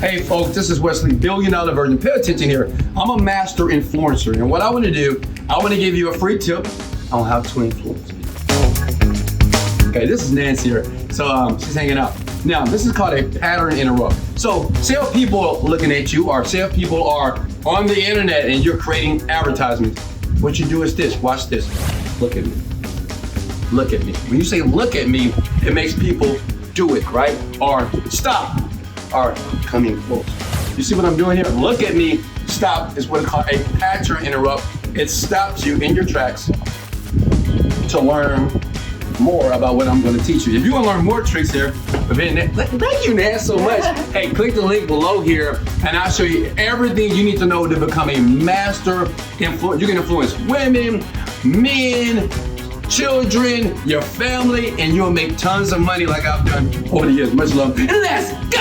Hey folks, this is Wesley, $1 billion virgin. Pay attention here. I'm a master influencer, and what I want to do, I want to give you a free tip on how to influence people. Okay, this is Nancy here. So she's hanging out. Now, this is called a pattern interrupt. So say if people are looking at you, or say if people are on the internet and you're creating advertisements, what you do is this, watch this. Look at me. Look at me. When you say look at me, it makes people do it, right? Or stop, or coming close. You see what I'm doing here? Look at me, stop is what it's called a pattern interrupt. It stops you in your tracks to learn more about what I'm going to teach you. If you want to learn more tricks here, thank you, Nan, so much. Hey, click the link below here, and I'll show you everything you need to know to become a master influencer. You can influence women, men, children, your family, and you'll make tons of money like I've done over the years. Much love, and let's go!